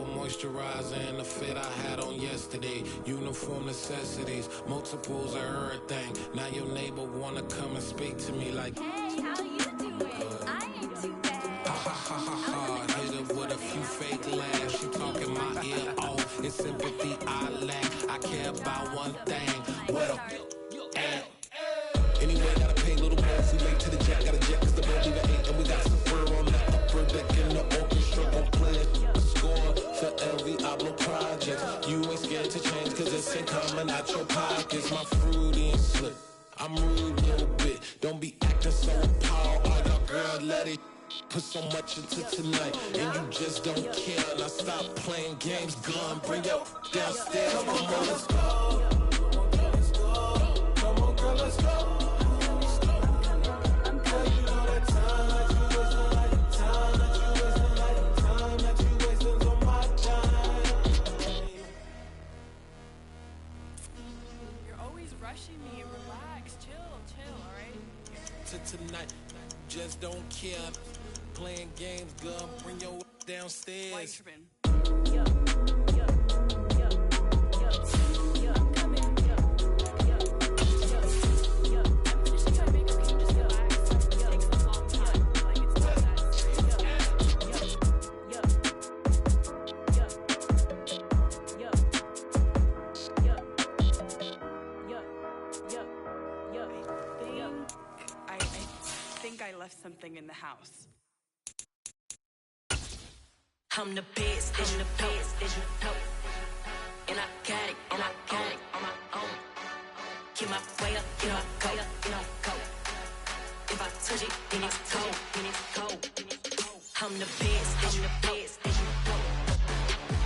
moisturizer and the fit I had on yesterday. Uniform necessities, multiples of everything. Now your neighbor wanna come and speak to me like, hey, how you doing? I ain't too bad. Ha ha ha ha ha. Hit her with a few fake laughs. She talking my ear off. It's sympathy I lack. I care about one thing. What a anyway, gotta pay a little more. If we late to the jet, gotta jet cause the boat leave at 8. And we got some fur on the upper deck in the orchestra. Gon' play a score for every Ablo project. You ain't scared to change cause it's ain't coming out your pockets. My fruity and slip. I'm rude a little bit. Don't be acting so appalled. Oh, y'all girl, let it put so much into tonight. And you just don't care. Now stop playing games. Gun, bring your downstairs. Come on, girl, let's go. Come on, girl, let's go. Me, relax, chill, all right? Tonight, just don't care. Playing games, gun, bring your downstairs. White tripping. I left something in the house. I'm the best, and the best, and you know. And I got it, and I got it on my own. Get my way up, you know, go, you know, go. If I touch it, then it's cold, then it's cold. I'm the best, and the best, and you know.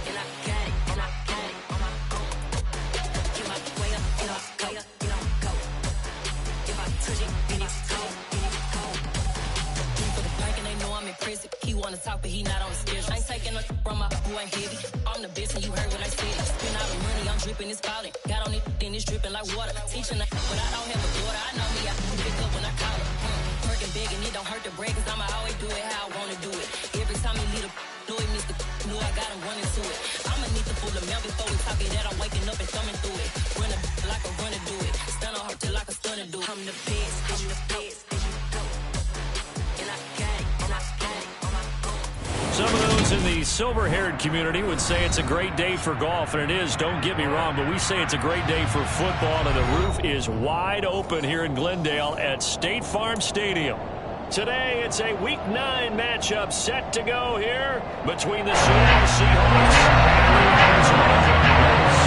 And I got it, and I got it on my own. Get my way up, you know, go, you know, go. If I touch it, then it's cold. I'm in prison. He wanna talk, but he not on the schedule. I ain't taking a from my who ain't heavy. I'm the best, and you heard what I said. Spend all the money, I'm dripping, it's falling. Got on it, then it's dripping like water. Teaching the but I don't have a daughter. I know me, I can pick up when I call her. Working big, and it don't hurt to break, cause I'ma always do it how I wanna do it. Every time he lead a know it, Mr. Know I got him running to it. I'ma need to pull the mail before we talk it that I'm waking up and thumbing through it. Run a like a runner do it. Stun on her till like a stunner do it. I'm the best, and the best, and you know. And I got it, and I got it. Some of those in the silver-haired community would say it's a great day for golf, and it is, don't get me wrong, but we say it's a great day for football, and the roof is wide open here in Glendale at State Farm Stadium. Today, it's a Week 9 matchup set to go here between the Seattle Seahawks and the Arizona Cardinals.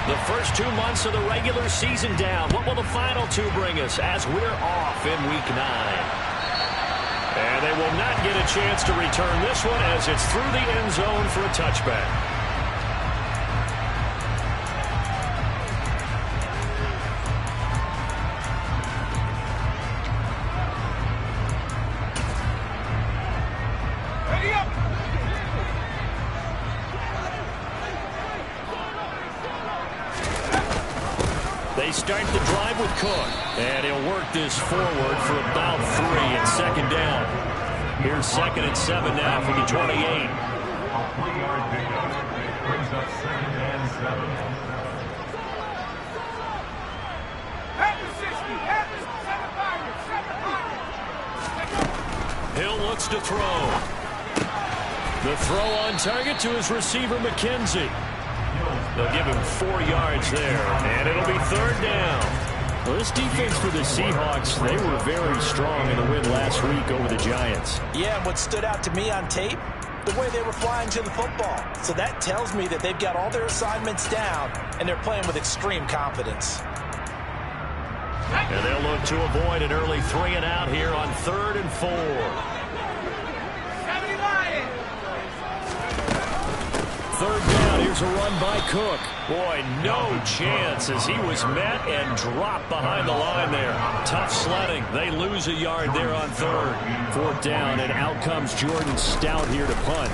The first 2 months of the regular season down. What will the final 2 bring us as we're off in Week 9? And they will not get a chance to return this one as it's through the end zone for a touchback. They start the drive with Cook, and he'll work this forward for about 3 and second down. Here's 2nd and 7 now from the 28. Brings up 2nd and 7. Hill looks to throw. The throw on target to his receiver, McKenzie. They'll give him 4 yards there, and it'll be 3rd down. Well, this defense for the Seahawks, they were very strong in the win last week over the Giants. Yeah, and what stood out to me on tape, the way they were flying to the football. So that tells me that they've got all their assignments down, and they're playing with extreme confidence. And they'll look to avoid an early 3 and out here on 3rd and 4. Third down, here's a run by Cook. Boy, no chance as he was met and dropped behind the line there. Tough sledding. They lose a yard there on 3rd. 4th down, and out comes Jordan Stout here to punt.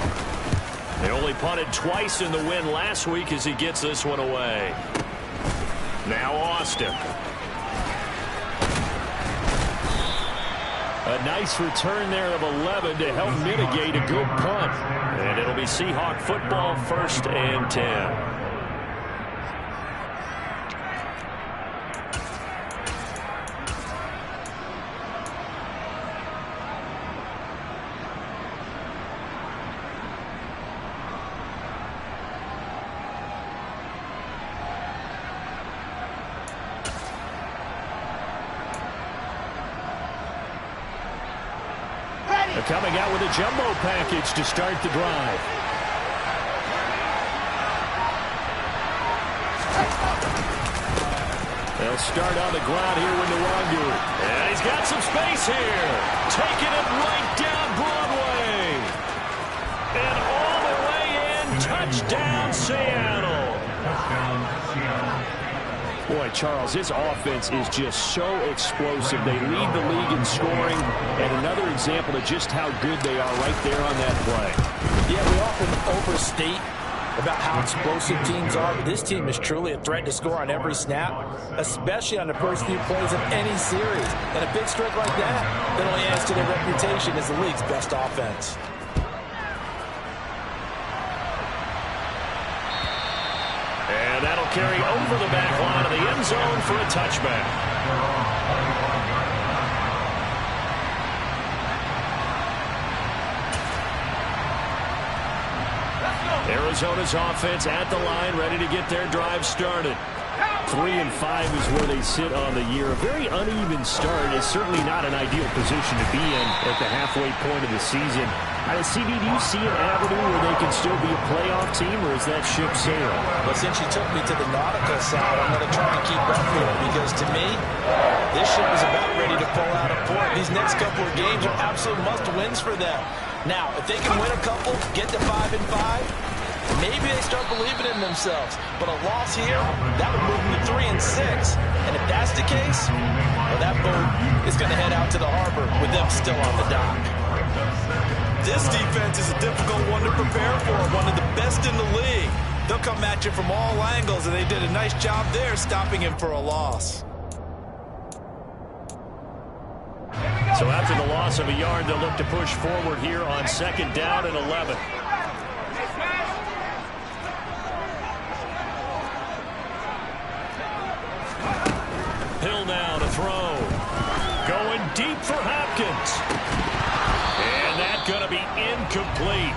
They only punted twice in the win last week as he gets this one away. Now Austin. A nice return there of 11 to help mitigate a good punt. And it'll be Seahawk football, 1st and 10. They're coming out with a jumbo package to start the drive. They'll start on the ground here with Nwangu. And he's got some space here. Taking it right down Broadway. And all the way in. Touchdown, Seattle. Boy, Charles, this offense is just so explosive. They lead the league in scoring, and another example of just how good they are right there on that play. Yeah, we often overstate about how explosive teams are, but this team is truly a threat to score on every snap, especially on the first few plays of any series. And a big strike like that only adds to their reputation as the league's best offense. And that'll carry over the back line of the end zone for a touchback. Arizona's offense at the line, ready to get their drive started. 3-5 is where they sit on the year. A very uneven start is certainly not an ideal position to be in at the halfway point of the season. CD, do you see an avenue where they can still be a playoff team, or is that ship sailed? Well, since you took me to the nautical side, I'm going to try and keep up here, because to me, this ship is about ready to pull out of port. These next couple of games are absolute must-wins for them. Now, if they can win a couple, get to 5-5, maybe they start believing in themselves. But a loss here, that would move them to 3-6. And if that's the case, well, that boat is going to head out to the harbor with them still on the dock. This defense is a difficult one to prepare for, one of the best in the league. They'll come at you from all angles, and they did a nice job there stopping him for a loss. So after the loss of a yard, they'll look to push forward here on 2nd down and 11. Hill now to throw. Going deep for Hopkins. And that's going to be incomplete.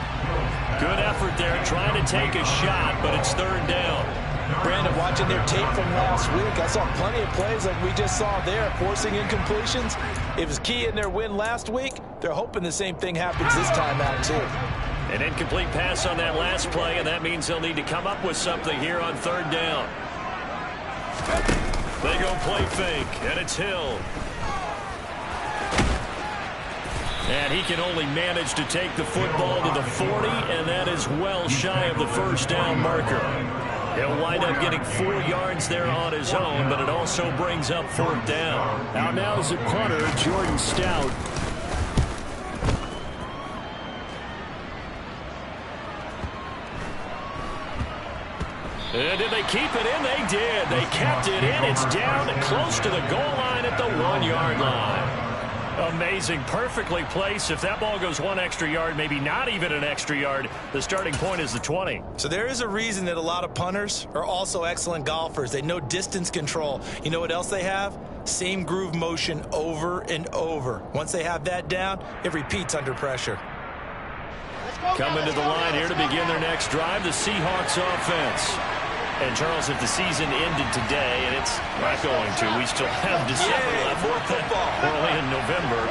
Good effort there, trying to take a shot, but it's 3rd down. Brandon, watching their tape from last week, I saw plenty of plays like we just saw there, forcing incompletions. It was key in their win last week. They're hoping the same thing happens this time out, too. An incomplete pass on that last play, and that means they'll need to come up with something here on 3rd down. They go play fake, and it's Hill. And he can only manage to take the football to the 40, and that is well shy of the 1st down marker. He'll wind up getting 4 yards there on his own, but it also brings up 4th down. Out now is the punter, Jordan Stout. And did they keep it in? They did. They kept it in. It's down close to the goal line at the 1-yard line. Amazing. Perfectly placed. If that ball goes 1 extra yard, maybe not even an extra yard, the starting point is the 20. So there is a reason that a lot of punters are also excellent golfers. They know distance control. You know what else they have? Same groove motion over and over. Once they have that down, it repeats under pressure. Coming to the line here to begin their next drive, the Seahawks offense. And, Charles, if the season ended today, and it's not going to, we still have December left. More football. We're only in November.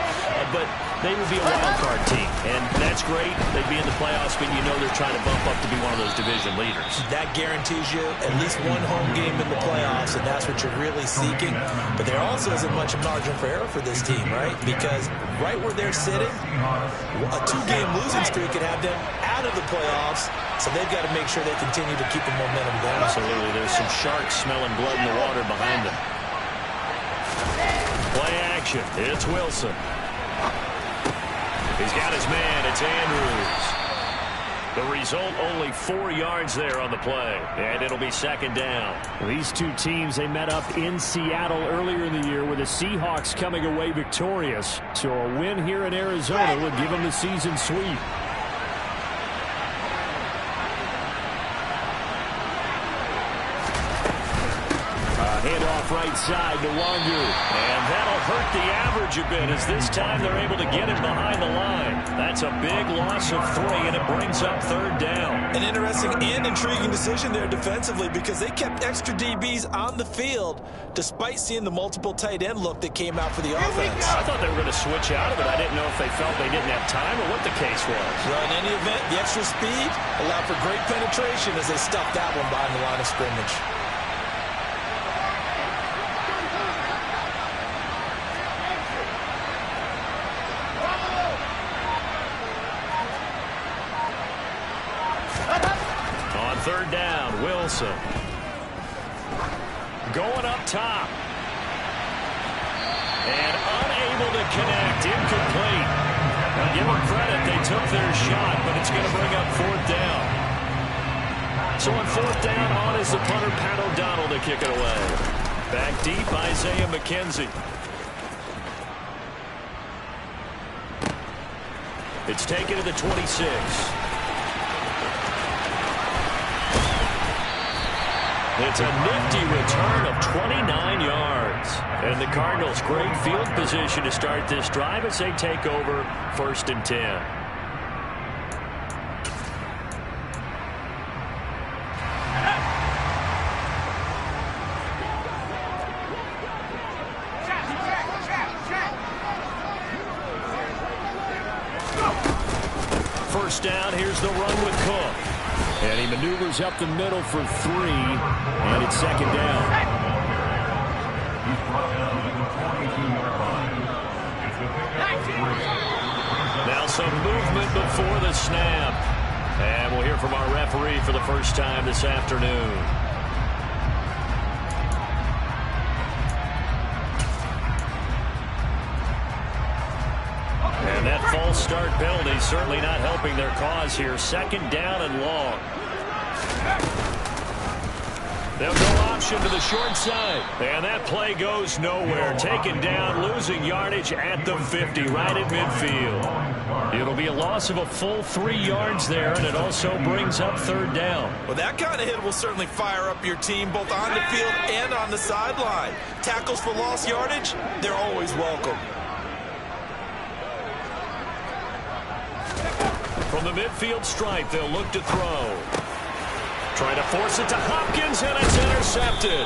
But they would be a wild card team, and that's great. They'd be in the playoffs, but you know they're trying to bump up to be one of those division leaders. That guarantees you at least 1 home game in the playoffs, and that's what you're really seeking. But there also isn't much margin for error for this team, right? Because right where they're sitting, a 2-game losing streak could have them out of the playoffs. So they've got to make sure they continue to keep the momentum going. Absolutely. There's some sharks smelling blood in the water behind them. Play action. It's Wilson. He's got his man. It's Andrews. The result, only 4 yards there on the play. And it'll be second down. These two teams, they met up in Seattle earlier in the year with the Seahawks coming away victorious. So a win here in Arizona would give them the season sweep. Handoff right side to Wangu. And that'll hurt the average a bit as this time they're able to get him behind the line. That's a big loss of 3, and it brings up third down. An interesting and intriguing decision there defensively because they kept extra DBs on the field despite seeing the multiple tight end look that came out for the offense. I thought they were going to switch out of it. I didn't know if they felt they didn't have time or what the case was. Well, in any event, the extra speed allowed for great penetration as they stuffed that one behind the line of scrimmage. Third down, Wilson. Going up top. And unable to connect. Incomplete. Now give them credit. They took their shot, but it's going to bring up fourth down. So on fourth down, on is the punter, Pat O'Donnell, to kick it away. Back deep, Isaiah McKenzie. It's taken to the 26. It's a nifty return of 29 yards. And the Cardinals, great field position to start this drive as they take over 1st and 10. First down, here's the run with Cook. And he maneuvers up the middle for 3, and it's second down. He's brought down at the 22-yard line. It's a pickup. Now some movement before the snap. And we'll hear from our referee for the first time this afternoon. And that false start penalty certainly not helping their cause here. Second down and long. They'll go option to the short side. And that play goes nowhere. Taken down, losing yardage at the 50, right at midfield. It'll be a loss of a full 3 yards there, and it also brings up third down. Well, that kind of hit will certainly fire up your team both on the field and on the sideline. Tackles for lost yardage, they're always welcome. From the midfield stripe, they'll look to throw. Trying to force it to Hopkins, and it's intercepted.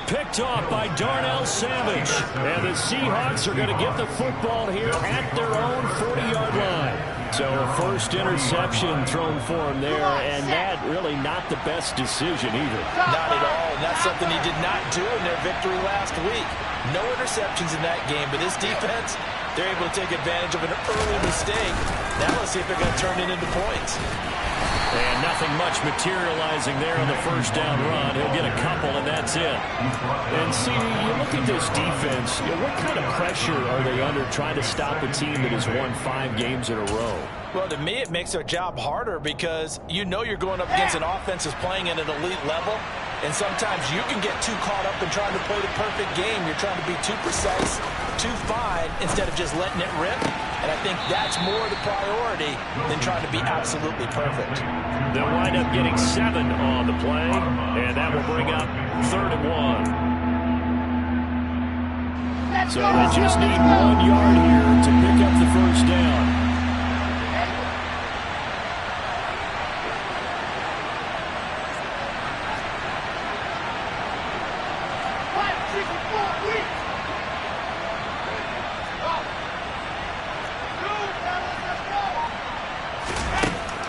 Picked off by Darnell Savage. And the Seahawks are going to get the football here at their own 40-yard line. So a first interception thrown for him there, and that really not the best decision either. Not at all, and that's something he did not do in their victory last week. No interceptions in that game, but this defense, they're able to take advantage of an early mistake. Now let's see if they're going to turn it into points. And nothing much materializing there on the first down run. He'll get a couple, and that's it. And see, you look at this defense, what kind of pressure are they under trying to stop a team that has won 5 games in a row? Well, to me, it makes their job harder because you know you're going up against an offense that's playing at an elite level, and sometimes you can get too caught up in trying to play the perfect game. You're trying to be too precise, too fine, instead of just letting it rip. And I think that's more the priority than trying to be absolutely perfect. They'll wind up getting 7 on the play, and that will bring up 3rd and 1. So they just need 1 yard here to pick up the first down.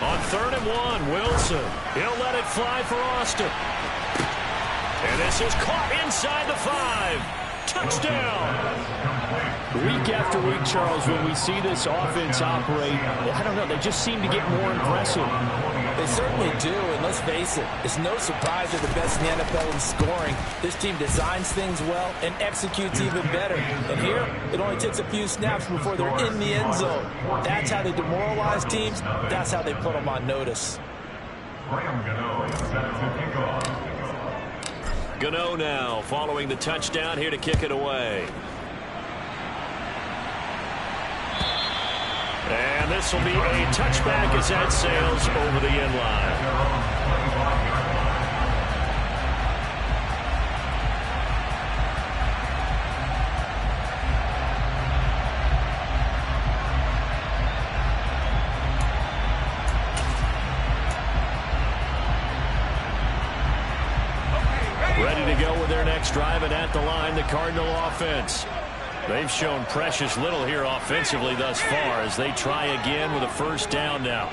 On 3rd and 1, Wilson. He'll let it fly for Austin. And this is caught inside the 5. Touchdown. Week after week, Charles, when we see this offense operate, I don't know, they just seem to get more impressive. They certainly do, and let's face it, it's no surprise they're the best in the NFL in scoring. This team designs things well and executes even better. And here, it only takes a few snaps before they're in the end zone. That's how they demoralize teams. That's how they put them on notice. Gano now following the touchdown here to kick it away. And this will be a touchback as that sails over the end line. Ready to go with their next drive, and at the line, the Cardinal offense. They've shown precious little here offensively thus far as they try again with a first down now.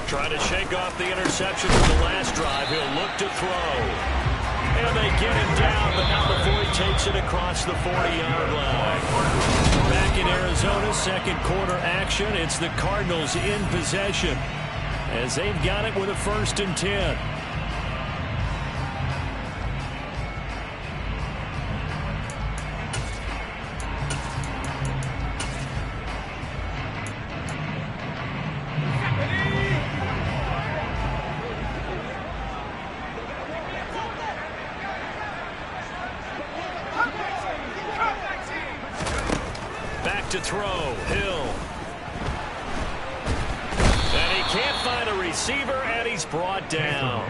Trying to shake off the interception from the last drive. He'll look to throw. And they get him down, but not before he takes it across the 40-yard line. Back in Arizona, second quarter action. It's the Cardinals in possession as they've got it with a 1st and 10. Back to throw, Hill. And he can't find a receiver, and he's brought down.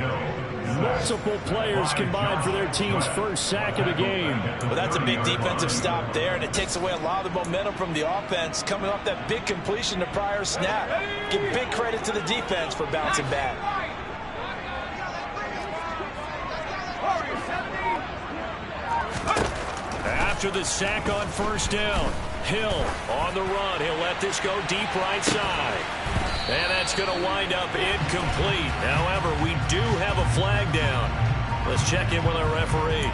Multiple players combined for their team's first sack of the game. Well, that's a big defensive stop there, and it takes away a lot of the momentum from the offense coming off that big completion the prior snap. Give big credit to the defense for bouncing back. After the sack on first down, Hill on the run. He'll let this go deep right side. And that's going to wind up incomplete. However, we do have a flag down. Let's check in with our referee.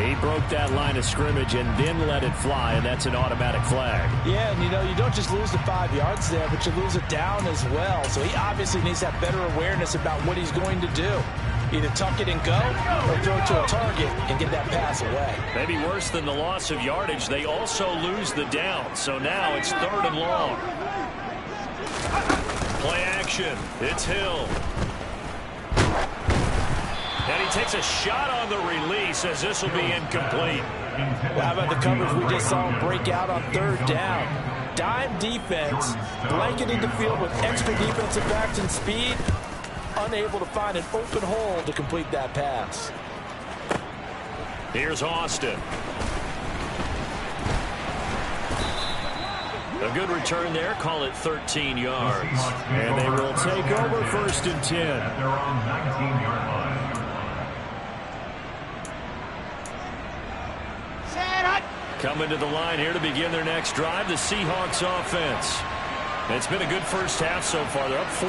He broke that line of scrimmage and then let it fly, and that's an automatic flag. Yeah, and you don't just lose the 5 yards there, but you lose it down as well. So he obviously needs to have better awareness about what he's going to do. Either tuck it and go or throw it to a target and get that pass away. Maybe worse than the loss of yardage, they also lose the down. So now it's 3rd and long. Play action. It's Hill. And he takes a shot on the release as this will be incomplete. Well, how about the coverage we just saw him break out on 3rd down? Dime defense, blanketed the field with extra defensive backs and speed, unable to find an open hole to complete that pass. Here's Austin. A good return there. Call it 13 yards. And they will take over 1st and 10. They're on 19-yard line. Coming to the line here to begin their next drive, the Seahawks offense. It's been a good first half so far. They're up 14-0.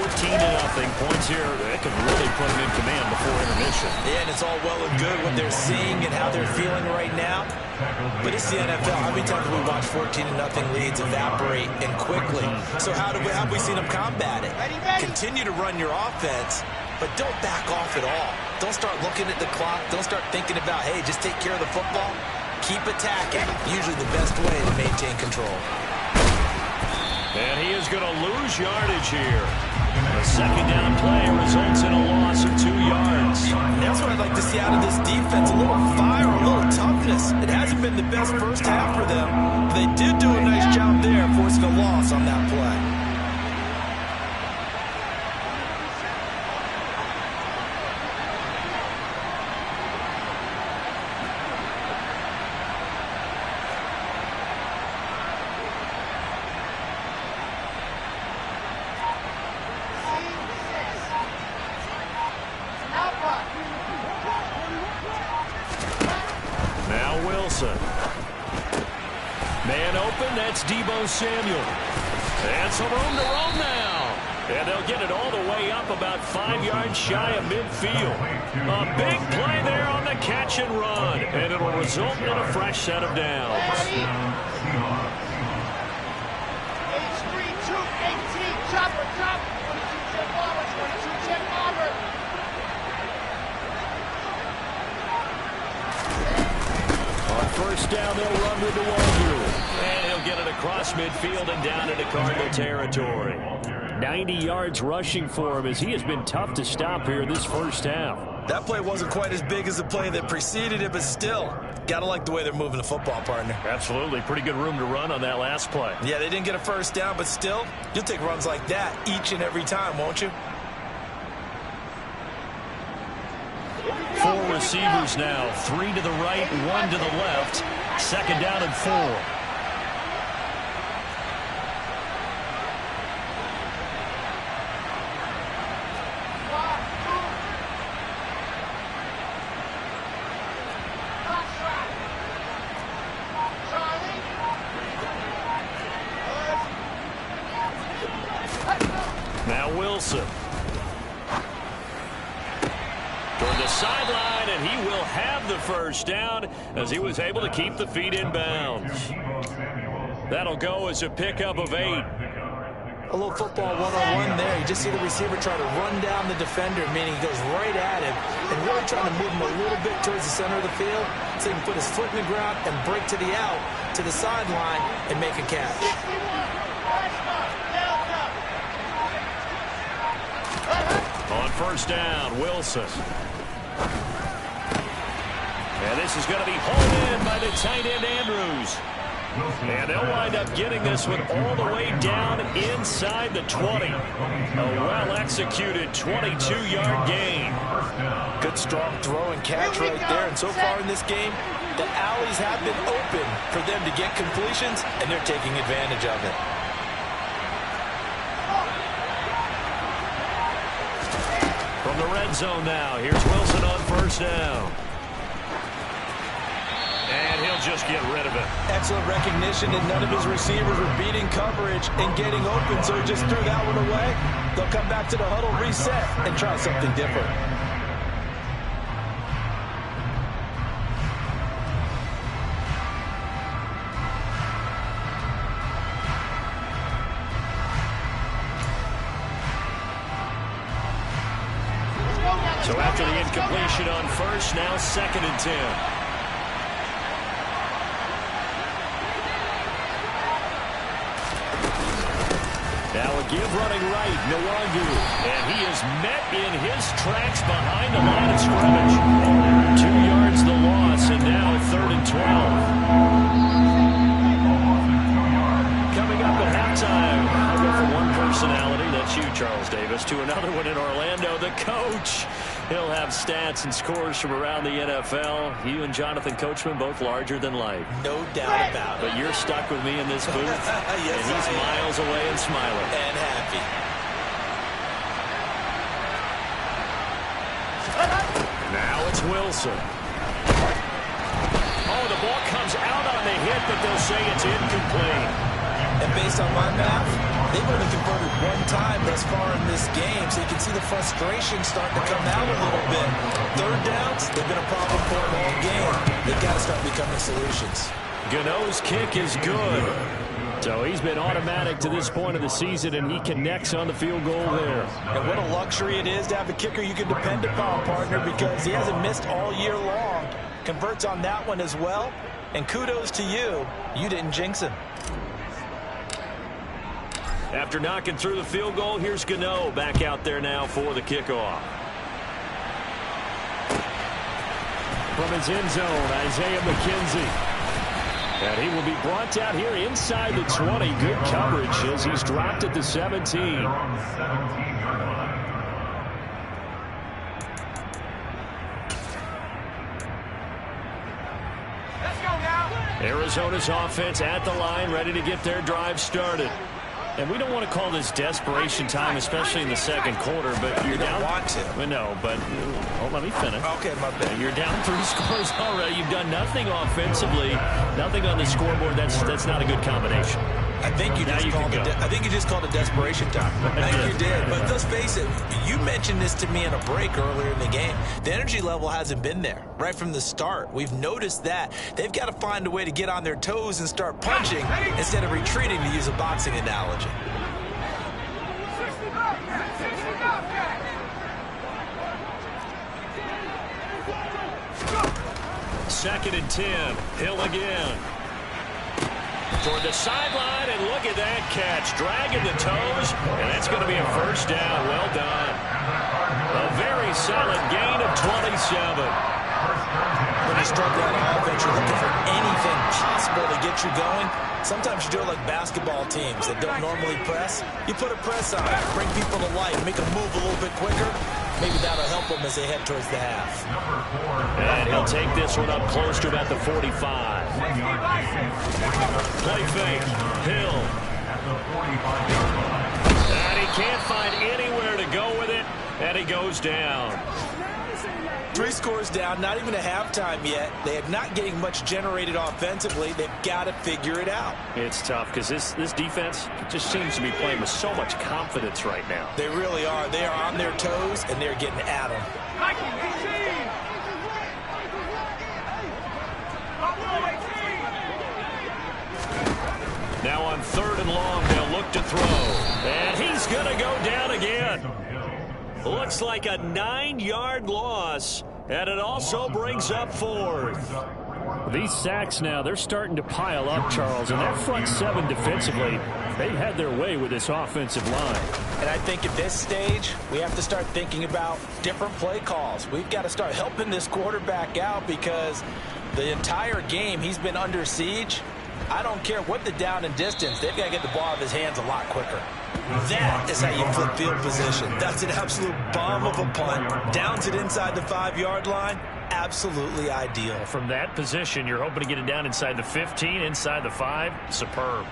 Points here that could really put them in command before intermission. Yeah, and it's all well and good what they're seeing and how they're feeling right now. But it's the NFL. How many times have we watched 14-0 leads evaporate and quickly? So how have we seen them combat it? Continue to run your offense, but don't back off at all. Don't start looking at the clock. Don't start thinking about, hey, just take care of the football. Keep attacking. Usually the best way to maintain control. And he is going to lose yardage here. A 2nd down play results in a loss of 2 yards. And that's what I'd like to see out of this defense. A little fire, a little toughness. It hasn't been the best first half for them. But they did do a nice job there, forcing a loss on that play. Man open, that's Deebo Samuel. And some room to roam now. And they'll get it all the way up about 5 yards shy of midfield. A big play there on the catch and run, and it'll result in a fresh set of downs. On first down, they'll run with the Wazoo. And he'll get it across midfield and down into Cardinal territory. 90 yards rushing for him as he has been tough to stop here this first half. That play wasn't quite as big as the play that preceded it, but still, gotta like the way they're moving the football, partner. Absolutely. Pretty good room to run on that last play. Yeah, they didn't get a first down, but still, you'll take runs like that each and every time, won't you? 4 receivers now. 3 to the right, 1 to the left. Second down and 4. Now Wilson. Toward the sideline, and he will have the first down as he was able to keep the feet in bounds. That'll go as a pickup of 8. A little football one-on-one there. You just see the receiver try to run down the defender, meaning he goes right at him and really trying to move him a little bit towards the center of the field so he can put his foot in the ground and break to the out, to the sideline, and make a catch. On first down, Wilson. And this is going to be hauled in by the tight end, Andrews. And they'll wind up getting this one all the way down inside the 20. A well-executed 22-yard gain. Good, strong throw and catch right there. And so far in this game, the alleys have been open for them to get completions, and they're taking advantage of it. From the red zone now, here's Wilson on first down. And he'll just get rid of it. Excellent recognition that none of his receivers were beating coverage and getting open, so he just threw that one away. They'll come back to the huddle, reset, and try something different. So after the incompletion on first, now 2nd and 10. Now a give running right, Nwangu. And he is met in his tracks behind the line of scrimmage. 2 yards the loss, and now 3rd and 12. Coming up at halftime, I'll go from one personality, that's you, Charles Davis, to another one in Orlando, the coach. He'll have stats and scores from around the NFL. You and Jonathan Coachman, both larger than life. No doubt about it. But you're stuck with me in this booth, yes, and he's miles away and smiling. And happy. Now it's Wilson. Oh, the ball comes out on the hit, but they'll say it's incomplete. And based on my math, they've only converted 1 time thus far in this game, so you can see the frustration starting to come out a little bit. 3rd downs, they've been a problem for them all game. They've got to start becoming solutions. Gano's kick is good. So he's been automatic to this point of the season, and he connects on the field goal there. And what a luxury it is to have a kicker you can depend upon, partner, because he hasn't missed all year long. Converts on that one as well. And kudos to you. You didn't jinx him. After knocking through the field goal, here's Gano back out there now for the kickoff. From his end zone, Isaiah McKenzie. And he will be brought out here inside the 20. Good coverage as he's dropped at the 17. Arizona's offense at the line, ready to get their drive started. And we don't want to call this desperation time, especially in the second quarter, but you're down. Want to. No, but let me finish. Okay, my bad. You're down 3 scores already. You've done nothing offensively, nothing on the scoreboard. That's not a good combination. I think you just called a desperation time. I think you did. But let's face it, you mentioned this to me in a break earlier in the game. The energy level hasn't been there right from the start. We've noticed that. They've got to find a way to get on their toes and start punching instead of retreating, to use a boxing analogy. Second and 10. Hill again. Toward the sideline, and look at that catch. Dragging the toes, and that's going to be a first down. Well done. A very solid gain of 27. When you struggle on offense, you're looking for anything possible to get you going. Sometimes you do it like basketball teams that don't normally press. You put a press on it, bring people to life, make them move a little bit quicker. Maybe that'll help them as they head towards the half. And he'll take this one up close to about the 45. Play fake. Hill. And he can't find anywhere to go with it, and he goes down. 3 scores down, not even a halftime yet. They are not getting much generated offensively. They've got to figure it out. It's tough because this defense just seems to be playing with so much confidence right now. They really are. They are on their toes, and they're getting at them. Now on 3rd and long, they'll look to throw. And he's going to go down again. Looks like a 9-yard loss, and it also brings up 4th. These sacks now, they're starting to pile up, Charles, and that front 7 defensively, they've had their way with this offensive line. And I think at this stage, we have to start thinking about different play calls. We've got to start helping this quarterback out because the entire game he's been under siege. I don't care what the down and distance, they've got to get the ball out of his hands a lot quicker. That is how you flip field position. That's an absolute bomb of a punt. Downs it inside the 5-yard line. Absolutely ideal. From that position, you're hoping to get it down inside the 15, inside the 5. Superb.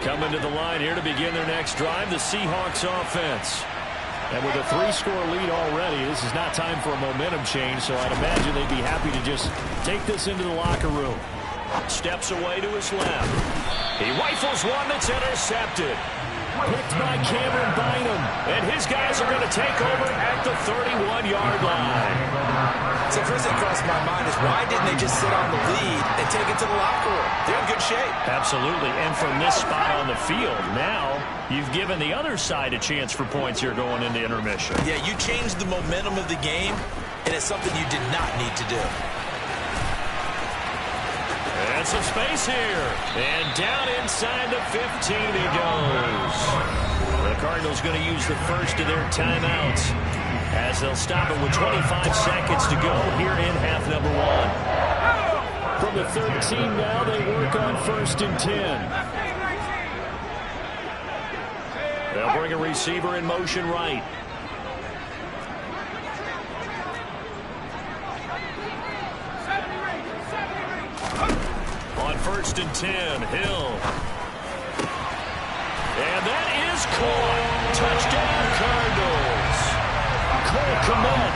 Coming to the line here to begin their next drive, the Seahawks offense. And with a 3-score lead already, this is not time for a momentum change, so I'd imagine they'd be happy to just take this into the locker room. Steps away to his left. He rifles one that's intercepted. Picked by Cameron Bynum. And his guys are going to take over at the 31-yard line. So first thing crossed my mind is why didn't they just sit on the lead and take it to the locker room? They're in good shape. Absolutely. And from this spot on the field, now you've given the other side a chance for points here going into intermission. Yeah, you changed the momentum of the game, and it's something you did not need to do. And some space here. And down inside the 15 he goes. The Cardinals going to use the first of their timeouts as they'll stop it with 25 seconds to go here in half number 1. From the 13 now, they work on 1st and 10. They'll bring a receiver in motion right. On 1st and 10, Hill. And that is caught. Touchdown, Cardinals. Cole Kmet,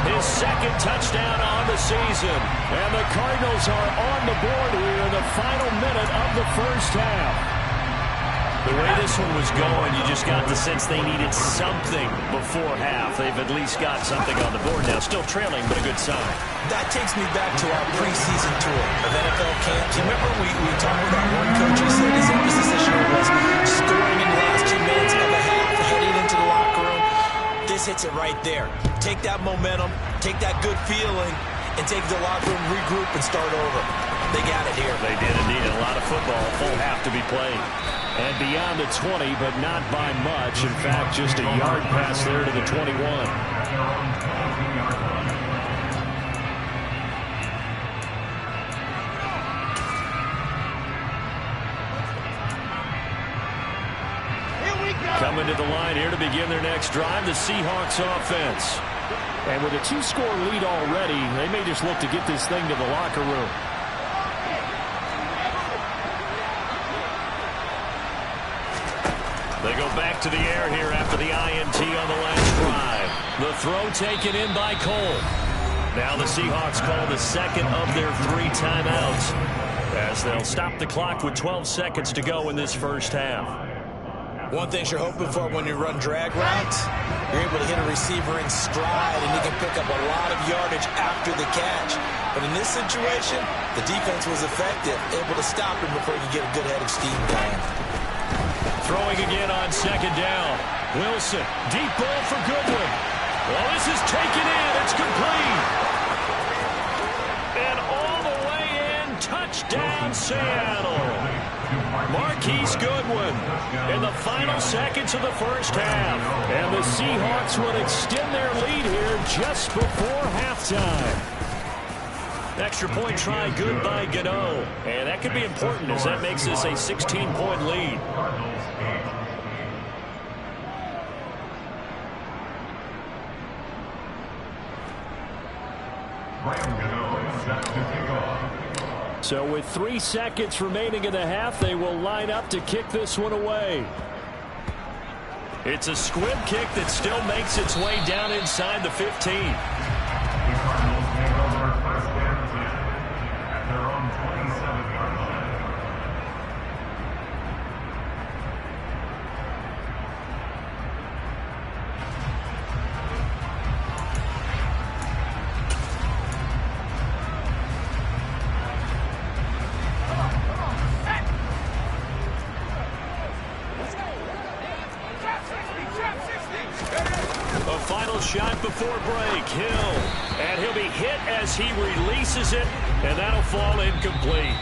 his 2nd touchdown on the season. And the Cardinals are on the board here in the final minute of the first half. The way this one was going, you just got the sense they needed something before half. They've at least got something on the board now. Still trailing, but a good sign. That takes me back to our preseason tour of NFL camps. You remember we talked about one coach who said his emphasis this year was scoring in the last 2 minutes of a half, heading into the locker room. This hits it right there. Take that momentum, take that good feeling, and take the locker room, regroup, and start over. They got it here. They did indeed. A lot of football, full half to be played. And beyond the 20, but not by much. In fact, just a yard pass there to the 21. Coming to the line here to begin their next drive, the Seahawks offense. And with a 2-score lead already, they may just look to get this thing to the locker room. They go back to the air here after the INT on the last drive. The throw taken in by Cole. Now the Seahawks call the second of their 3 timeouts as they'll stop the clock with 12 seconds to go in this first half. One thing you're hoping for when you run drag routes, you're able to hit a receiver in stride and he can pick up a lot of yardage after the catch. But in this situation, the defense was effective, able to stop him before he could get a good head of steam going. Throwing again on second down. Wilson, deep ball for Goodwin. Well, this is taken in. It's complete. And all the way in, touchdown Seattle. Marquise Goodwin in the final seconds of the first half. And the Seahawks will extend their lead here just before halftime. Extra point try good by Gano. And that could be important as that makes this a 16-point lead. So with 3 seconds remaining in the half, they will line up to kick this one away. It's a squib kick that still makes its way down inside the 15. The Cardinals take over first and 10 at their own 27-yard line. Shot before break, Hill, and he'll be hit as he releases it, and that'll fall incomplete.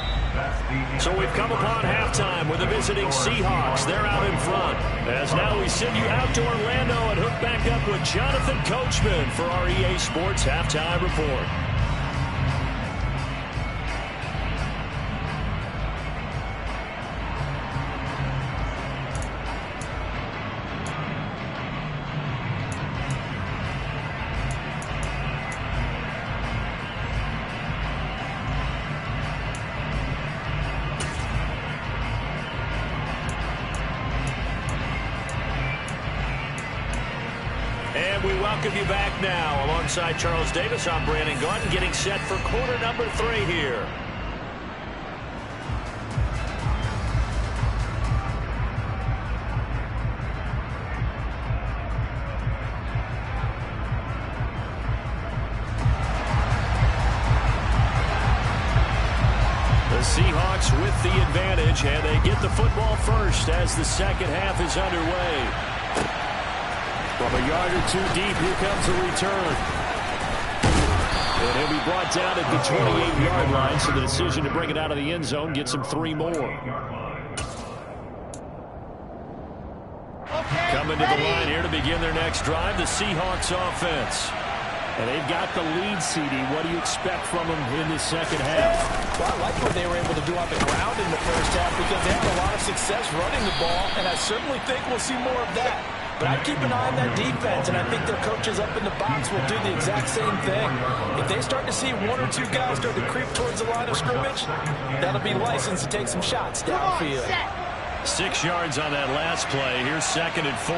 So we've come upon halftime with the visiting Seahawks. They're out in front. As now we send you out to Orlando and hook back up with Jonathan Coachman for our EA Sports Halftime Report. Welcome you back now. Alongside Charles Davis, I'm Brandon Gaudin, getting set for quarter number 3 here. The Seahawks with the advantage, and they get the football first as the second half is underway. From a yard or 2 deep, here comes a return. And he'll be brought down at the 28-yard line, so the decision to bring it out of the end zone gets him 3 more. Coming to the line here to begin their next drive, the Seahawks offense. And they've got the lead, CD. What do you expect from them in the second half? Well, I like what they were able to do on the ground in the first half because they had a lot of success running the ball, and I certainly think we'll see more of that. But I'd keep an eye on that defense, and I think their coaches up in the box will do the exact same thing. If they start to see 1 or 2 guys start to creep towards the line of scrimmage, that'll be licensed to take some shots downfield. 6 yards on that last play. Here's 2nd and 4.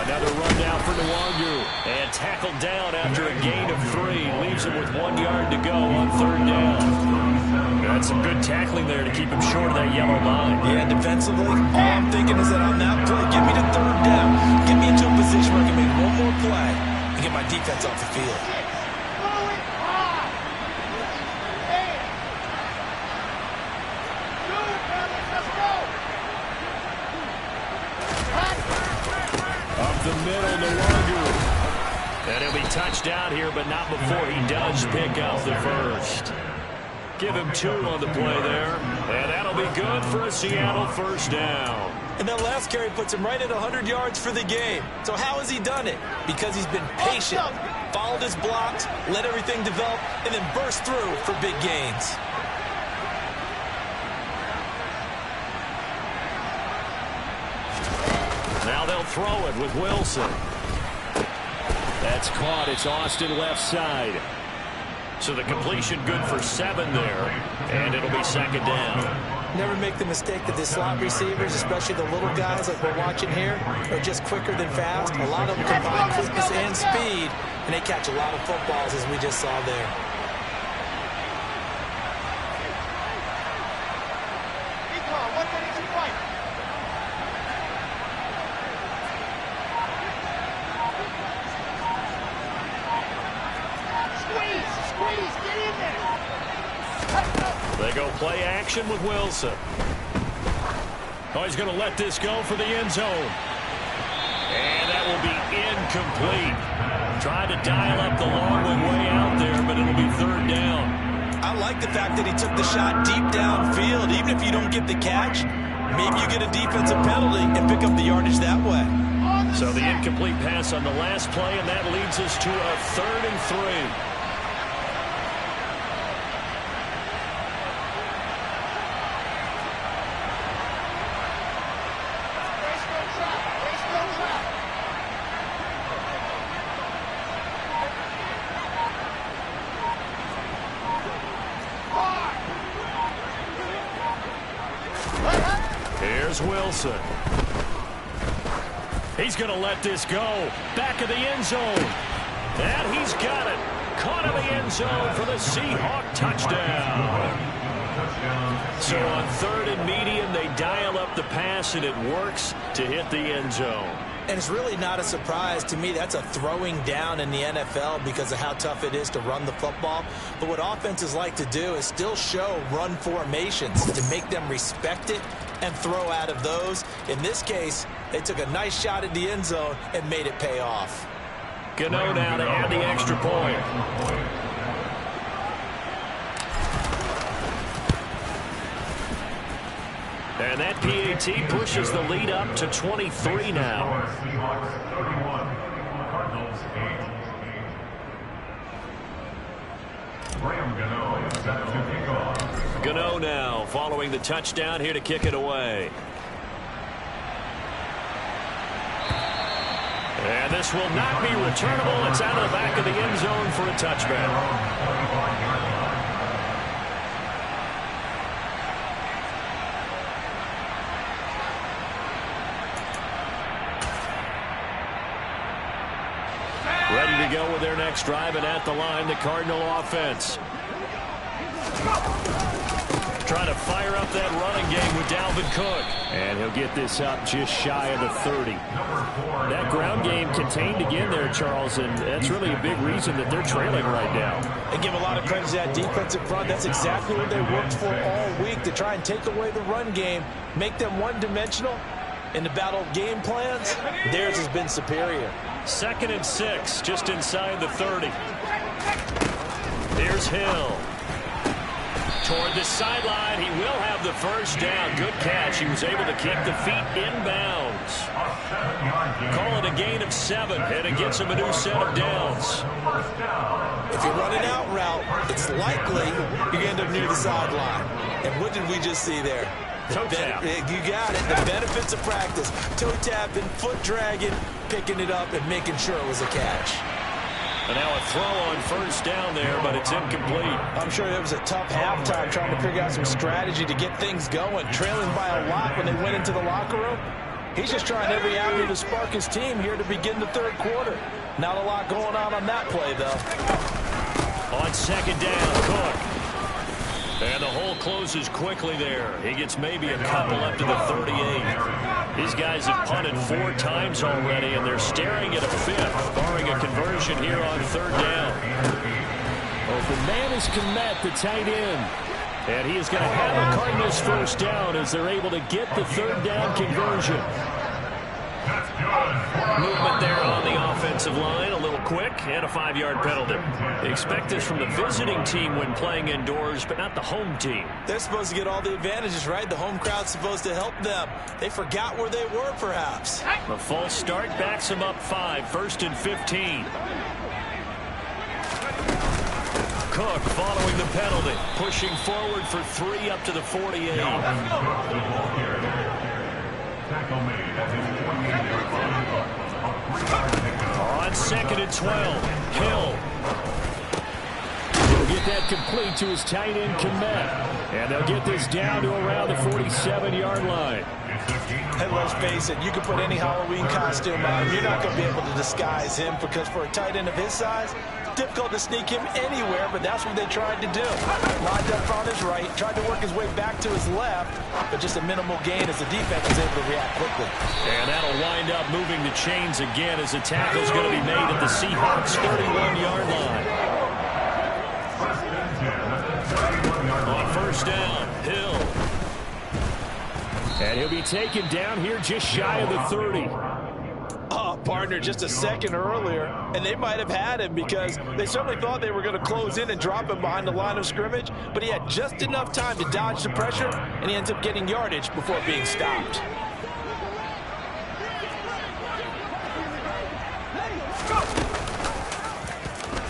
Another run down for Nwangu. And tackled down after a gain of 3. Leaves him with 1 yard to go on 3rd down. That's some good tackling there to keep him short of that yellow line. Yeah, defensively, all I'm thinking is that on that play, get me to 3rd down. Get me into a position where I can make 1 more play and get my defense off the field. The middle, Nwangu. And he'll be touched down here, but not before he does pick up the first. Give him 2 on the play there. And that'll be good for a Seattle first down. And that last carry puts him right at 100 yards for the game. So how has he done it? Because he's been patient, followed his blocks, let everything develop, and then burst through for big gains. Now they'll throw it with Wilson. That's caught. It's Austin left side. So the completion good for 7 there. And it'll be 2nd down. Never make the mistake that the slot receivers, especially the little guys like we're watching here, are just quicker than fast. A lot of them combine quickness and speed, and they catch a lot of footballs, as we just saw there. They go play action with Wilson. Oh, he's going to let this go for the end zone. And that will be incomplete. Tried to dial up the long one way out there, but it'll be third down. I like the fact that he took the shot deep downfield. Even if you don't get the catch, maybe you get a defensive penalty and pick up the yardage that way. So the incomplete pass on the last play, and that leads us to a 3rd and 3. Here's Wilson. He's going to let this go. Back of the end zone. And he's got it. Caught in the end zone for the Seahawk touchdown. So on 3rd and medium, they dial up the pass, and it works to hit the end zone. And it's really not a surprise to me. That's a throwing down in the NFL because of how tough it is to run the football. But what offenses like to do is still show run formations to make them respect it and throw out of those. In this case, they took a nice shot at the end zone and made it pay off. Gano now to add the extra point. And that PAT pushes the lead up to 23 now. Gano now following the touchdown here to kick it away. And this will not be returnable. It's out of the back of the end zone for a touchback. Ready to go with their next drive, and at the line, the Cardinal offense. Trying to fire up that running game with Dalvin Cook. And he'll get this up just shy of the 30. That ground game contained again there, Charles, and that's really a big reason that they're trailing right now. And give a lot of credit to that defensive front. That's exactly what they worked for all week, to try and take away the run game, make them one-dimensional. In the battle of game plans, theirs has been superior. 2nd and 6, just inside the 30. Here's Hill. Toward the sideline, he will have the first down. Good catch. He was able to keep the feet inbounds. Call it a gain of 7, and it gets him a new set of downs. If you run an out route, it's likely you end up near the sideline. And what did we just see there? Toe tap. You got it. The benefits of practice. Toe tapping, foot dragging, picking it up, and making sure it was a catch. And now a throw on first down there, but it's incomplete. I'm sure it was a tough halftime trying to figure out some strategy to get things going. Trailing by a lot when they went into the locker room. He's just trying every avenue to spark his team here to begin the 3rd quarter. Not a lot going on that play, though. On 2nd down, Cook. And the hole closes quickly there. He gets maybe a couple up to the 38. These guys have punted 4 times already, and they're staring at a 5th, barring a conversion here on 3rd down. Open man is Kmet, the tight end. And he is going to have a Cardinals first down as they're able to get the 3rd down conversion. Movement there on the offensive line, a little quick, and a 5-yard penalty. They expect this from the visiting team when playing indoors, but not the home team. They're supposed to get all the advantages, right? The home crowd's supposed to help them. They forgot where they were, perhaps. A false start backs them up 5, 1st and 15. Cook following the penalty, pushing forward for 3 up to the 48. On 2nd and 12, Hill will get that complete to his tight end, Kmet. And they'll get this down to around the 47-yard line. And let's face it, you can put any Halloween costume on him. You're not going to be able to disguise him because for a tight end of his size, it's difficult to sneak him anywhere, but that's what they tried to do. Lined up on his right, tried to work his way back to his left, but just a minimal gain as the defense was able to react quickly. And that'll wind up moving the chains again as the tackle's going to be made at the Seahawks' 31-yard line. On first down, Hill. And he'll be taken down here just shy of the 30. Oh, partner, just a second earlier, and they might have had him because they certainly thought they were going to close in and drop him behind the line of scrimmage, but he had just enough time to dodge the pressure, and he ends up getting yardage before being stopped.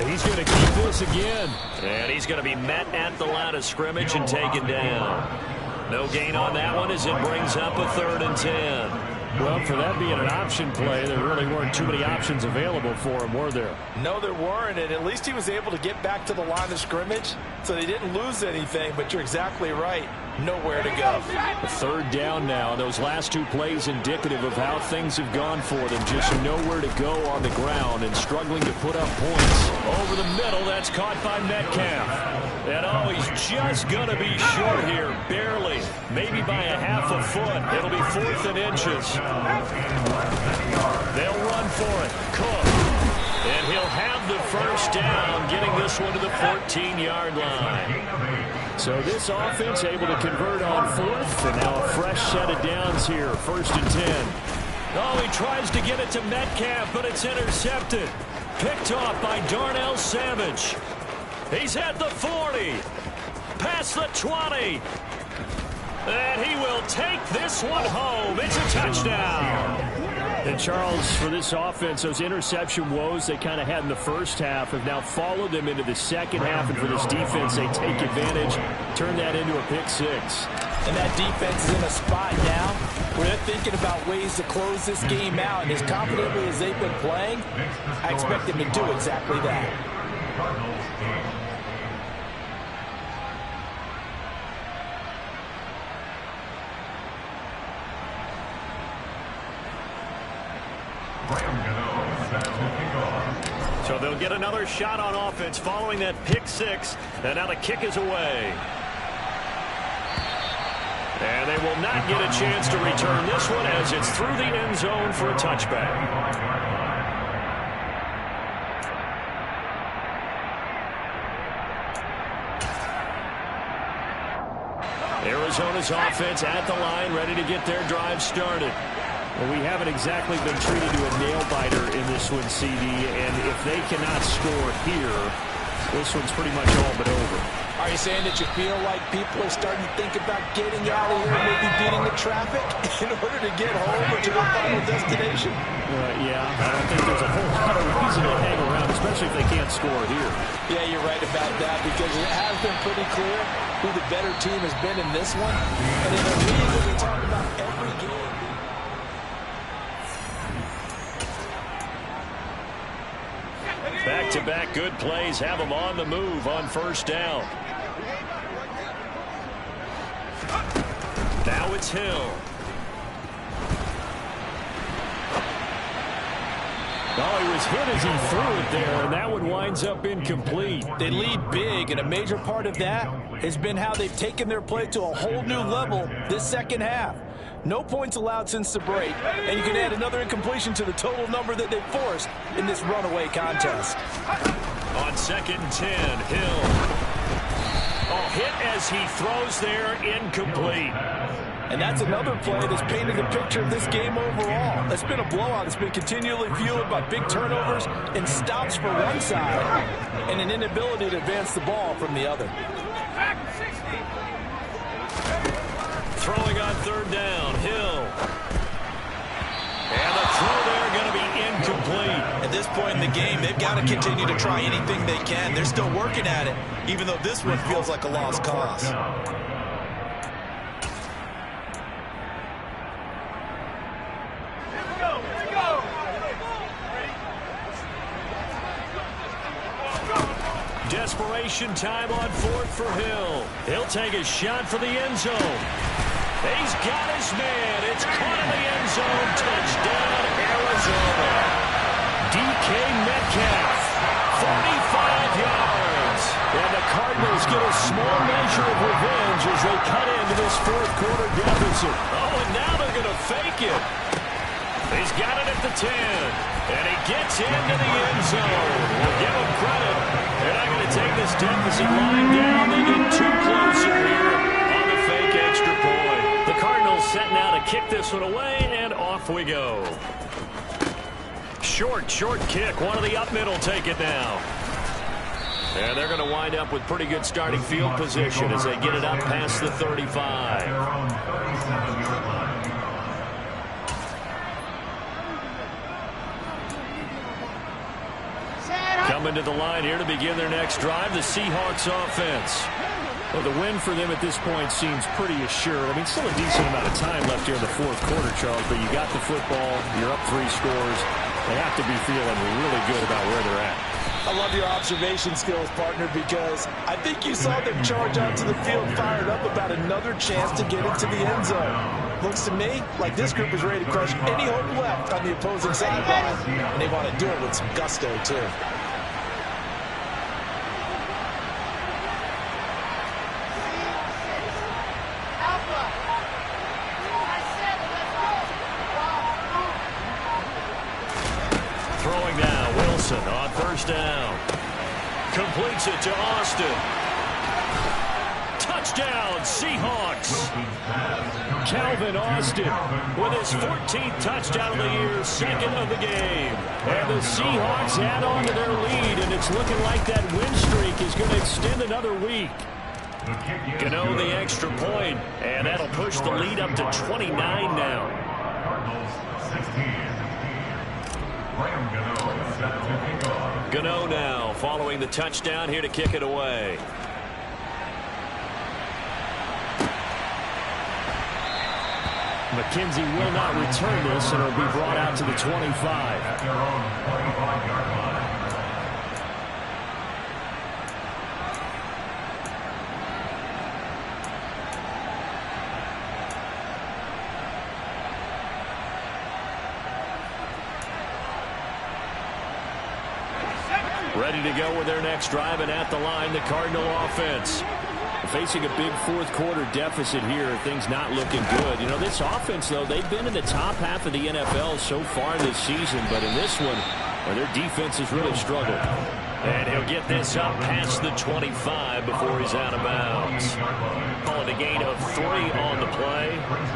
He's going to keep this again. And he's going to be met at the line of scrimmage and taken down. No gain on that one as it brings up a 3rd and 10. Well, for that being an option play, there really weren't too many options available for him, were there? No, there weren't, and at least he was able to get back to the line of scrimmage, so they didn't lose anything, but you're exactly right. Nowhere to go. A 3rd down now. Those last 2 plays indicative of how things have gone for them. Just nowhere to go on the ground and struggling to put up points. Over the middle, that's caught by Metcalf. And oh, he's just going to be short here, barely. Maybe by a half a foot. It'll be 4th and inches. They'll run for it. Cook. And he'll have the first down, getting this one to the 14-yard line. So this offense able to convert on 4th, and now a fresh set of downs here, 1st and 10. Oh, he tries to get it to Metcalf, but it's intercepted. Picked off by Darnell Savage. He's at the 40. Past the 20. And he will take this one home. It's a touchdown. And Charles, for this offense, those interception woes they kind of had in the first half have now followed them into the second half. And for this defense, they take advantage, turn that into a pick 6. And that defense is in a spot now where they're thinking about ways to close this game out. And as confidently as they've been playing, I expect them to do exactly that. So they'll get another shot on offense following that pick 6. And now the kick is away. And they will not get a chance to return this one as it's through the end zone for a touchback. Arizona's offense at the line, ready to get their drive started. Well, we haven't exactly been treated to a nail-biter in this one, CD, and if they cannot score here, this one's pretty much all but over. Are you saying that you feel like people are starting to think about getting out of here and maybe beating the traffic in order to get home or to their final destination? Yeah, I don't think there's a whole lot of reason to hang around, especially if they can't score here. Yeah, you're right about that because it has been pretty clear who the better team has been in this one. And in a league that we talk about every game. Back-to-back good plays have them on the move on first down. Now it's Hill. Oh, he was hit as he threw it there, and that one winds up incomplete. They lead big, and a major part of that has been how they've taken their play to a whole new level this second half. No points allowed since the break, and you can add another incompletion to the total number that they've forced in this runaway contest. On 2nd and 10, Hill. Oh, hit as he throws there, incomplete. And that's another play that's painted the picture of this game overall. It's been a blowout. It's been continually fueled by big turnovers and stops for one side and an inability to advance the ball from the other. Throwing on 3rd down, Hill. And the throw there going to be incomplete. At this point in the game, they've got to continue to try anything they can. They're still working at it, even though this one feels like a lost cause. desperation time on fourth for Hill. He'll take a shot for the end zone. He's got his man. It's caught in the end zone. Touchdown, Arizona. DK Metcalf, 45 yards. And the Cardinals get a small measure of revenge as they cut into this fourth quarter deficit. Oh, and now they're going to fake it. He's got it at the 10. And he gets into the end zone. We'll give him credit. They're not going to take this deficit line down. They get too closer here on the fake extra point. The Cardinals set now to kick this one away, and off we go. Short kick. One of the up middle take it now. And they're going to wind up with pretty good starting field position as they get it up past the 35. Coming to the line here to begin their next drive, the Seahawks offense. Well, the win for them at this point seems pretty assured. I mean, still a decent amount of time left here in the fourth quarter, Charles, but you got the football, you're up 3 scores. They have to be feeling really good about where they're at. I love your observation skills, partner, because I think you saw them charge out to the field fired up about another chance to get into the end zone. Looks to me like this group is ready to crush any hope left on the opposing sideline, and they want to do it with some gusto, too. Throwing now, Wilson on first down. Completes it to Austin. Touchdown, Seahawks. Calvin Austin with his 14th touchdown of the year, second of the game. And the Seahawks add on to their lead, and it's looking like that win streak is going to extend another week. Gano the extra point, and that'll push the lead up to 29 now. Cardinals 16. Gano now following the touchdown here to kick it away. McKenzie will not return this, and it'll be brought out to the 25. At their own 25-yard line. Ready to go with their next drive, and at the line, the Cardinal offense. Facing a big fourth quarter deficit here, things not looking good. You know, this offense, though, they've been in the top half of the NFL so far this season, but in this one, their defense has really struggled. And he'll get this up past the 25 before he's out of bounds. Calling a gain of 3 on the play,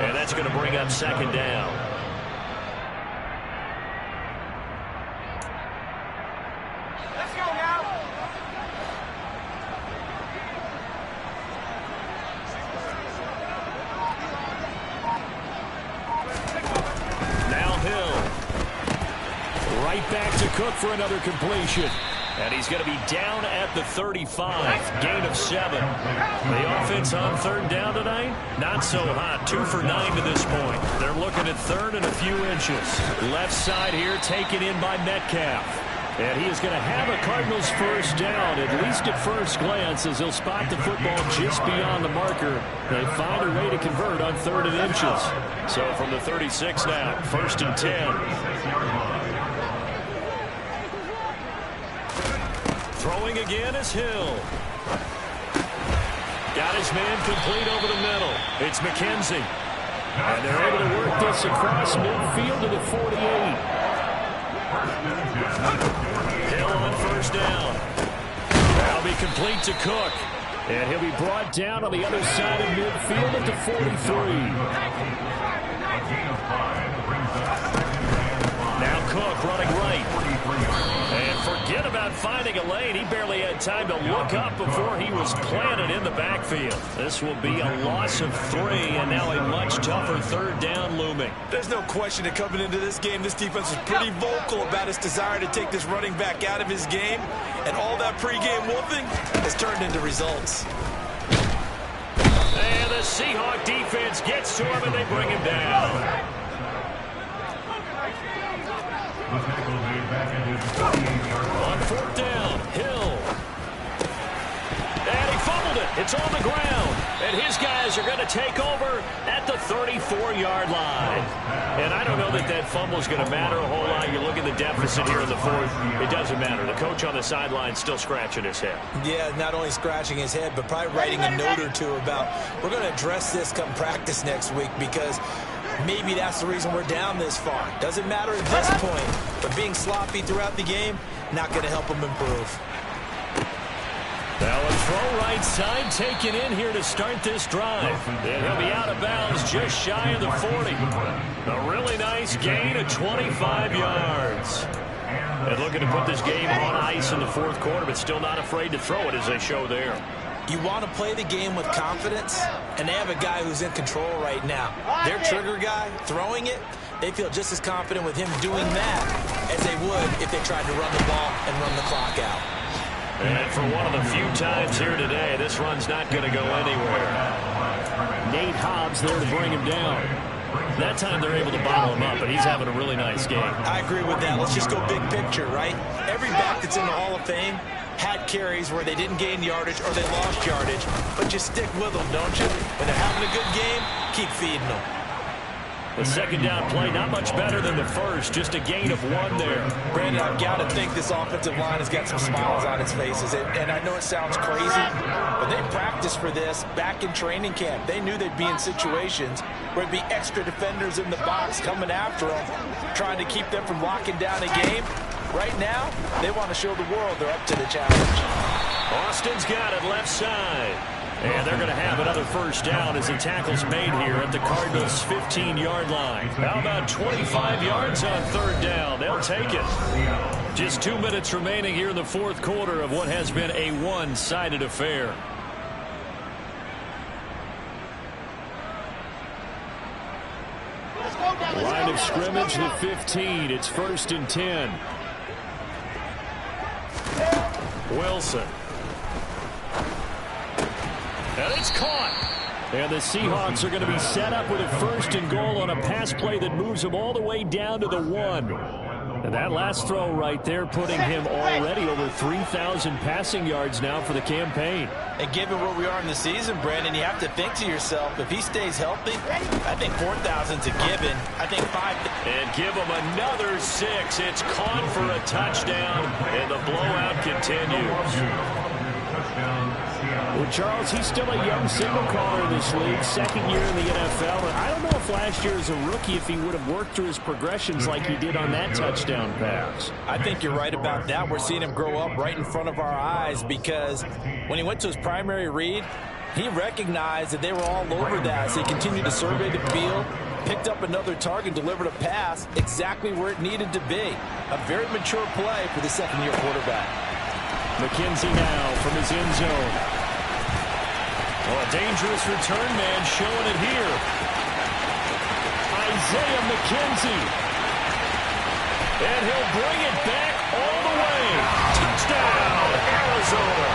and that's going to bring up second down. Cook for another completion. And he's going to be down at the 35. Gain of 7. The offense on third down tonight, not so hot. 2 for 9 to this point. They're looking at third and a few inches. Left side here taken in by Metcalf. And he is going to have a Cardinals first down, at least at first glance, as he'll spot the football just beyond the marker. They find a way to convert on third and inches. So from the 36 now, 1st and 10. Throwing again is Hill. Got his man complete over the middle. It's McKenzie. And they're able to work this across midfield to the 48. Hill on first down. That'll be complete to Cook. And he'll be brought down on the other side of midfield at the 43. Now Cook running right. And forget about finding a lane. He barely had time to look up before he was planted in the backfield. This will be a loss of 3, and now a much tougher third down looming. There's no question that coming into this game, this defense is pretty vocal about its desire to take this running back out of his game, and all that pregame wolfing has turned into results. And the Seahawk defense gets to him, and they bring him down. On fourth down, Hill. It's on the ground, and his guys are going to take over at the 34-yard line. And I don't know that that fumble is going to matter a whole lot. You look at the deficit here in the fourth. It doesn't matter. The coach on the sideline still scratching his head. Yeah, not only scratching his head, but probably writing a note or two about, we're going to address this come practice next week, because maybe that's the reason we're down this far. Doesn't matter at this point, but being sloppy throughout the game, not going to help them improve. Now a throw right side taken in here to start this drive. And he'll be out of bounds just shy of the 40. A really nice gain of 25 yards. And looking to put this game on ice in the fourth quarter, but still not afraid to throw it as they show there. You want to play the game with confidence, and they have a guy who's in control right now. Their trigger guy throwing it, they feel just as confident with him doing that as they would if they tried to run the ball and run the clock out. And for one of the few times here today, this run's not going to go anywhere. Nate Hobbs there to bring him down. That time they're able to bottle him up, but he's having a really nice game. I agree with that. Let's just go big picture, right? Every back that's in the Hall of Fame had carries where they didn't gain yardage or they lost yardage, but you stick with them, don't you? When they're having a good game, keep feeding them. The second down play, not much better than the first, just a gain of 1 there. Brandon, I've got to think this offensive line has got some smiles on its faces, and I know it sounds crazy, but they practiced for this back in training camp. They knew they'd be in situations where there'd be extra defenders in the box coming after them, trying to keep them from locking down a game. Right now, they want to show the world they're up to the challenge. Austin's got it left side. And they're going to have another first down as the tackle's made here at the Cardinals' 15-yard line. How about 25 yards on third down? They'll take it. Just 2 minutes remaining here in the fourth quarter of what has been a one-sided affair. Line of scrimmage, the 15. It's 1st and 10. Wilson. And it's caught. And the Seahawks are going to be set up with a 1st and goal on a pass play that moves them all the way down to the 1. And that last throw right there putting him already over 3,000 passing yards now for the campaign. And given where we are in the season, Brandon, you have to think to yourself, if he stays healthy, I think 4,000's a given. I think 5. And give him another 6. It's caught for a touchdown, and the blowout continues. Well, Charles, he's still a young signal caller in this league, 2nd year in the NFL. And I don't know if last year as a rookie, if he would have worked through his progressions like he did on that touchdown pass. I think you're right about that. We're seeing him grow up right in front of our eyes, because when he went to his primary read, he recognized that they were all over that. So he continued to survey the field, picked up another target, delivered a pass exactly where it needed to be. A very mature play for the second-year quarterback. McKenzie now from his end zone. Well, a dangerous return man showing it here. Isaiah McKenzie. And he'll bring it back all the way. Touchdown, Arizona.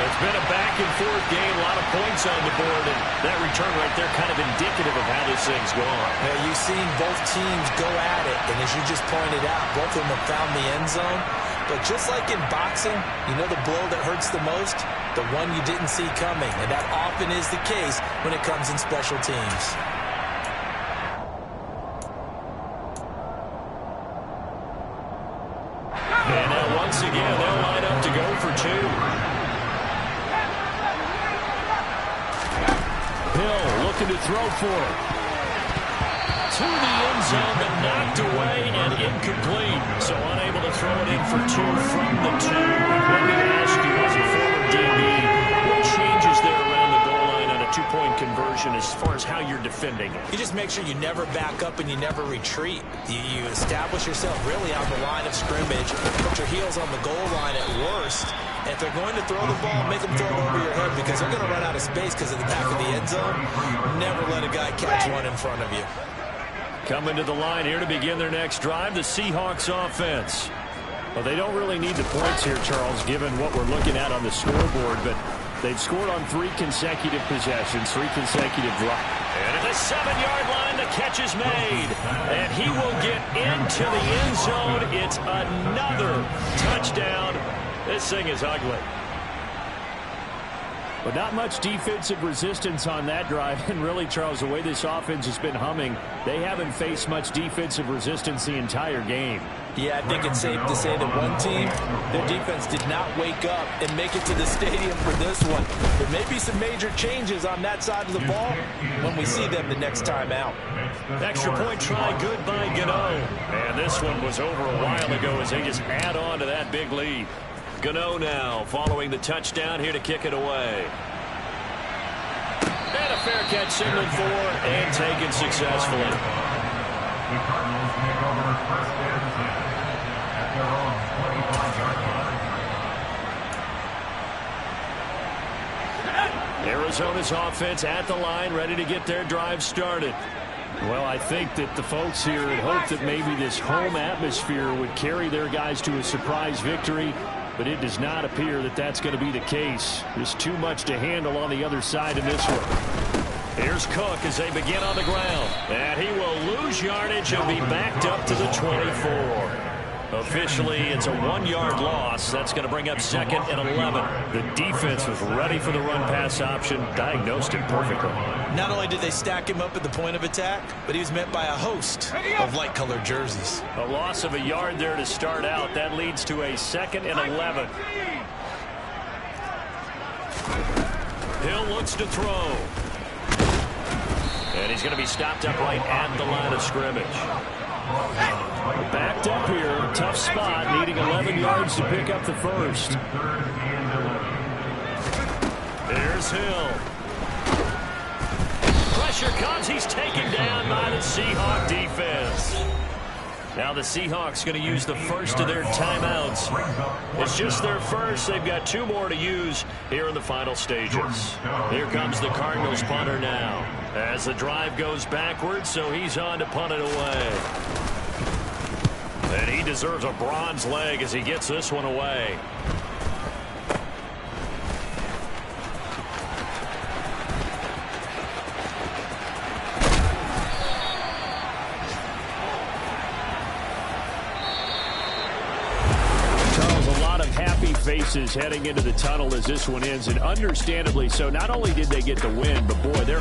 It's been a back-and-forth game, a lot of points on the board, and that return right there kind of indicative of how this thing's gone. Now, you've seen both teams go at it, and as you just pointed out, both of them have found the end zone. But just like in boxing, you know the blow that hurts the most? The one you didn't see coming, and that often is the case when it comes in special teams. And now once again, they'll line up to go for 2. Hill looking to throw for it. To the end zone, but knocked away and incomplete. So unable to throw it in for 2 from the 2. Let me ask you, as a former DB, what changes there around the goal line on a 2-point conversion as far as how you're defending it? You just make sure you never back up and you never retreat. You establish yourself really on the line of scrimmage, put your heels on the goal line at worst. And if they're going to throw the ball, make them throw it over your head, because they're going to run out of space because of the back of the end zone. Never let a guy catch one in front of you. Coming to the line here to begin their next drive, the Seahawks offense. Well, they don't really need the points here, Charles, given what we're looking at on the scoreboard, but they've scored on 3 consecutive possessions, 3 consecutive drives. And at the 7-yard line, the catch is made. And he will get into the end zone. It's another touchdown. This thing is ugly. But not much defensive resistance on that drive. And really, Charles, the way this offense has been humming, they haven't faced much defensive resistance the entire game. Yeah, I think it's safe to say that one team, their defense did not wake up and make it to the stadium for this one. There may be some major changes on that side of the ball when we see them the next time out. Extra point try good by Gano. And this one was over a while ago as they just add on to that big lead. Gano now following the touchdown here to kick it away. And a fair catch signaled for and taken successfully. The Cardinals make over first and 10 at their own 25-yard line. Arizona's offense at the line, ready to get their drive started. Well, I think that the folks here had hoped that maybe this home atmosphere would carry their guys to a surprise victory, but it does not appear that that's going to be the case. There's too much to handle on the other side in this one. Here's Cook as they begin on the ground. And he will lose yardage and be backed up to the 24. Officially, it's a 1-yard loss. That's going to bring up 2nd and 11. The defense was ready for the run-pass option, diagnosed it perfectly. Not only did they stack him up at the point of attack, but he was met by a host of light-colored jerseys. A loss of a yard there to start out. That leads to a 2nd and 11. Hill looks to throw. And he's going to be stopped up right at the line of scrimmage. Backed up here, tough spot, needing 11 yards to pick up the first. Here's Hill. Pressure comes. He's taken down by the Seahawk defense. Now the Seahawks going to use the first of their timeouts. It's just their first. They've got 2 more to use here in the final stages. Here comes the Cardinals punter now. As the drive goes backwards, so he's on to punt it away. And he deserves a bronze leg as he gets this one away. Faces heading into the tunnel as this one ends, and understandably so. Not only did they get the win, but boy, they're